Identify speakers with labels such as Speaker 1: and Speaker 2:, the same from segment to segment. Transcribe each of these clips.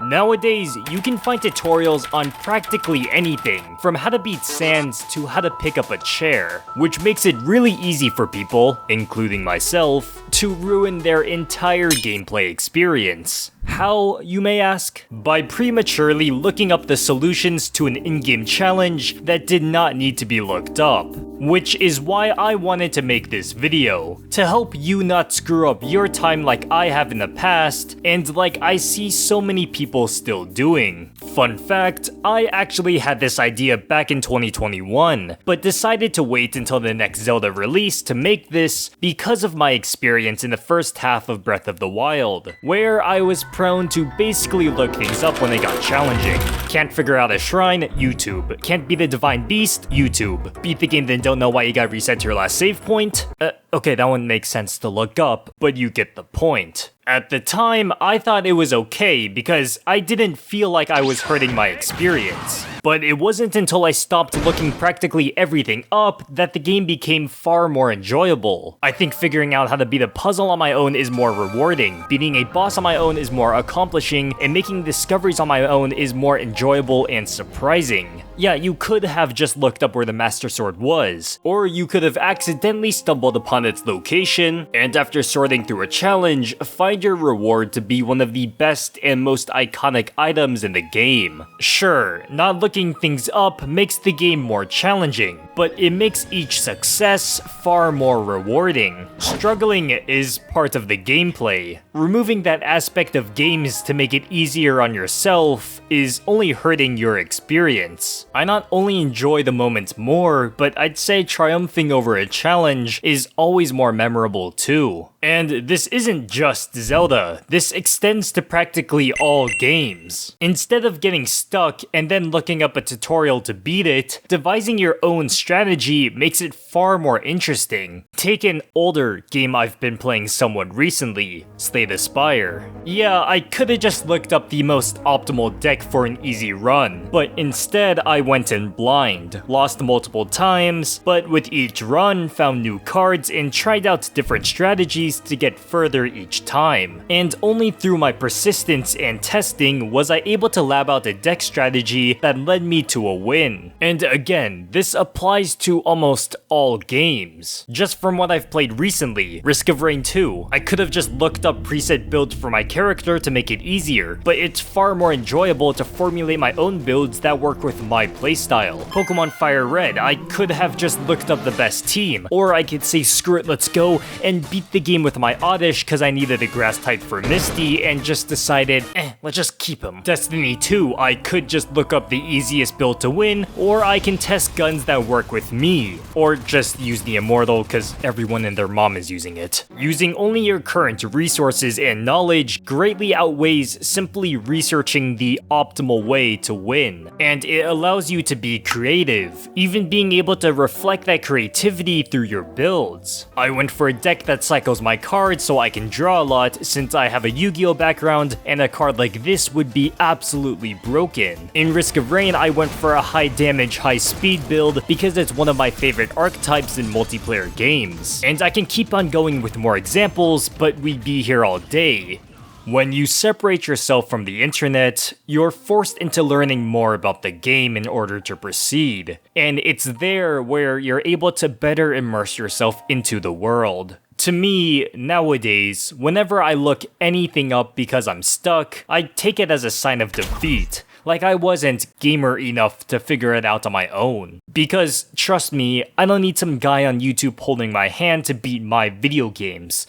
Speaker 1: Nowadays, you can find tutorials on practically anything, from how to beat sands to how to pick up a chair, which makes it really easy for people, including myself, to ruin their entire gameplay experience. How, you may ask? By prematurely looking up the solutions to an in-game challenge that did not need to be looked up. Which is why I wanted to make this video, to help you not screw up your time like I have in the past, and like I see so many people still doing. Fun fact, I actually had this idea back in 2021, but decided to wait until the next Zelda release to make this because of my experience in the first half of Breath of the Wild, where I was prone to basically look things up when they got challenging. Can't figure out a shrine? YouTube. Can't beat a divine beast? YouTube. Beat the game then don't know why you got reset to your last save point? Okay, that one makes sense to look up, but you get the point. At the time, I thought it was okay because I didn't feel like I was hurting my experience. But it wasn't until I stopped looking practically everything up that the game became far more enjoyable. I think figuring out how to beat a puzzle on my own is more rewarding, beating a boss on my own is more accomplishing, and making discoveries on my own is more enjoyable and surprising. Yeah, you could have just looked up where the Master Sword was, or you could have accidentally stumbled upon its location, and after sorting through a challenge, find your reward to be one of the best and most iconic items in the game. Sure, not looking things up makes the game more challenging, but it makes each success far more rewarding. Struggling is part of the gameplay. Removing that aspect of games to make it easier on yourself is only hurting your experience. I not only enjoy the moments more, but I'd say triumphing over a challenge is always more memorable too. And this isn't just Zelda, this extends to practically all games. Instead of getting stuck and then looking up a tutorial to beat it, devising your own strategy makes it far more interesting. Take an older game I've been playing somewhat recently, Slay the Spire. Yeah, I could've just looked up the most optimal deck for an easy run, but instead I went in blind, lost multiple times, but with each run found new cards and tried out different strategies to get further each time. And only through my persistence and testing was I able to lab out a deck strategy that led me to a win. And again, this applies to almost all games. Just from what I've played recently, Risk of Rain 2, I could have just looked up preset builds for my character to make it easier, but it's far more enjoyable to formulate my own builds that work with my playstyle. Pokemon Fire Red, I could have just looked up the best team, or I could say screw it, let's go, and beat the game with my Oddish because I needed a grass type for Misty and just decided, let's just keep him. Destiny 2, I could just look up the easiest build to win, or I can test guns that work with me, or just use the Immortal because everyone and their mom is using it. Using only your current resources and knowledge greatly outweighs simply researching the optimal way to win, and it allows you to be creative, even being able to reflect that creativity through your builds. I went for a deck that cycles my cards so I can draw a lot since I have a Yu-Gi-Oh background and a card like this would be absolutely broken. In Risk of Rain, I went for a high damage, high speed build because it's one of my favorite archetypes in multiplayer games. And I can keep on going with more examples, but we'd be here all day. When you separate yourself from the internet, you're forced into learning more about the game in order to proceed, and it's there where you're able to better immerse yourself into the world. To me, nowadays, whenever I look anything up because I'm stuck, I take it as a sign of defeat, like I wasn't gamer enough to figure it out on my own. Because, trust me, I don't need some guy on YouTube holding my hand to beat my video games.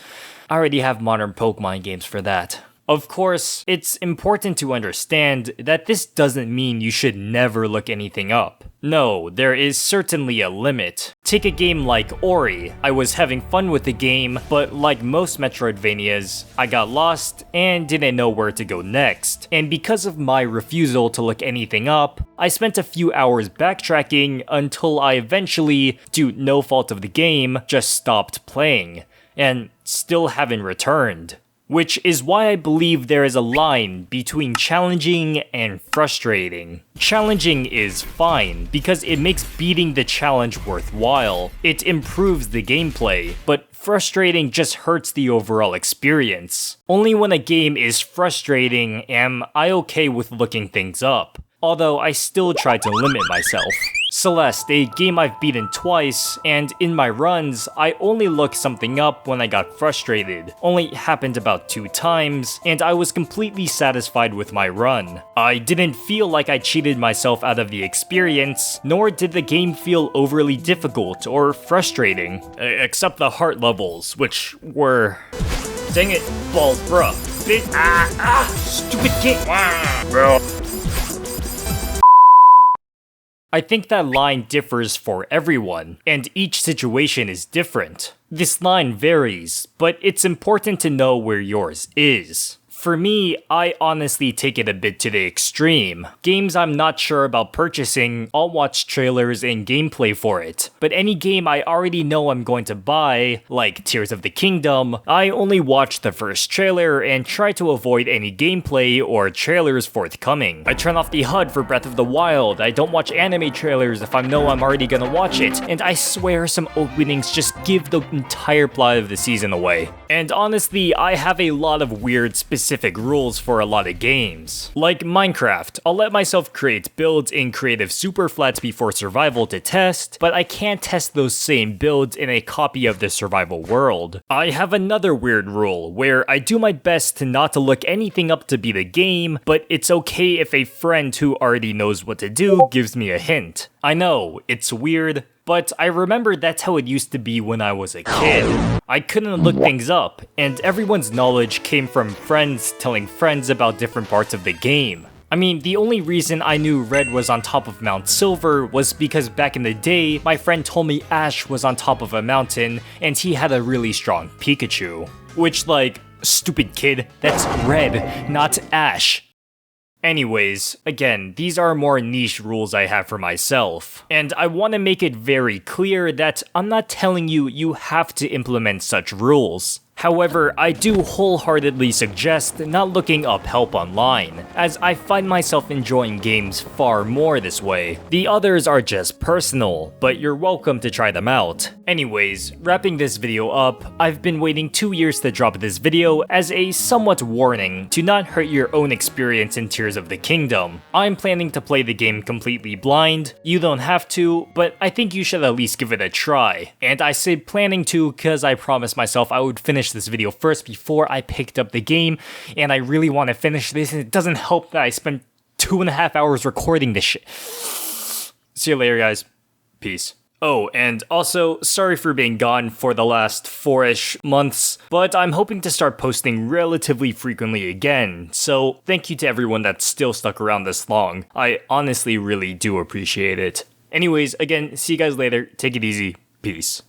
Speaker 1: I already have modern Pokemon games for that. Of course, it's important to understand that this doesn't mean you should never look anything up. No, there is certainly a limit. Take a game like Ori. I was having fun with the game, but like most Metroidvanias, I got lost and didn't know where to go next. And because of my refusal to look anything up, I spent a few hours backtracking until I eventually, due no fault of the game, just stopped playing. And still haven't returned. which is why I believe there is a line between challenging and frustrating. Challenging is fine, because it makes beating the challenge worthwhile. It improves the gameplay, but frustrating just hurts the overall experience. Only when a game is frustrating am I okay with looking things up, although I still try to limit myself. Celeste, a game I've beaten twice, and in my runs, I only looked something up when I got frustrated. Only happened about 2 times, and I was completely satisfied with my run. I didn't feel like I cheated myself out of the experience, nor did the game feel overly difficult or frustrating, except the heart levels, which were... Dang it, balls, bruh. Stupid kid. Bro. I think that line differs for everyone, and each situation is different. This line varies, but it's important to know where yours is. For me, I honestly take it a bit to the extreme. Games I'm not sure about purchasing, I'll watch trailers and gameplay for it. But any game I already know I'm going to buy, like Tears of the Kingdom, I only watch the first trailer and try to avoid any gameplay or trailers forthcoming. I turn off the HUD for Breath of the Wild, I don't watch anime trailers if I know I'm already gonna watch it, and I swear some openings just give the entire plot of the season away. And honestly, I have a lot of weird specific rules for a lot of games. Like Minecraft, I'll let myself create builds in creative superflats before survival to test, but I can't test those same builds in a copy of the survival world. I have another weird rule, where I do my best to not to look anything up to beat a game, but it's okay if a friend who already knows what to do gives me a hint. I know, it's weird, but I remember that's how it used to be when I was a kid. I couldn't look things up, and everyone's knowledge came from friends telling friends about different parts of the game. I mean, the only reason I knew Red was on top of Mount Silver was because back in the day, my friend told me Ash was on top of a mountain, and he had a really strong Pikachu. Which, like, stupid kid, that's Red, not Ash. Anyways, again, these are more niche rules I have for myself, and I want to make it very clear that I'm not telling you you have to implement such rules. However, I do wholeheartedly suggest not looking up help online, as I find myself enjoying games far more this way. The others are just personal, but you're welcome to try them out. Anyways, wrapping this video up, I've been waiting 2 years to drop this video as a somewhat warning to not hurt your own experience in Tears of the Kingdom. I'm planning to play the game completely blind. You don't have to, but I think you should at least give it a try. And I say planning to because I promised myself I would finish this video first before I picked up the game, and I really want to finish this, and it doesn't help that I spent 2.5 hours recording this shit. See you later, guys. Peace. Oh, and also, sorry for being gone for the last 4-ish months, but I'm hoping to start posting relatively frequently again, so thank you to everyone that's still stuck around this long. I honestly really do appreciate it. Anyways, again, see you guys later. Take it easy. Peace.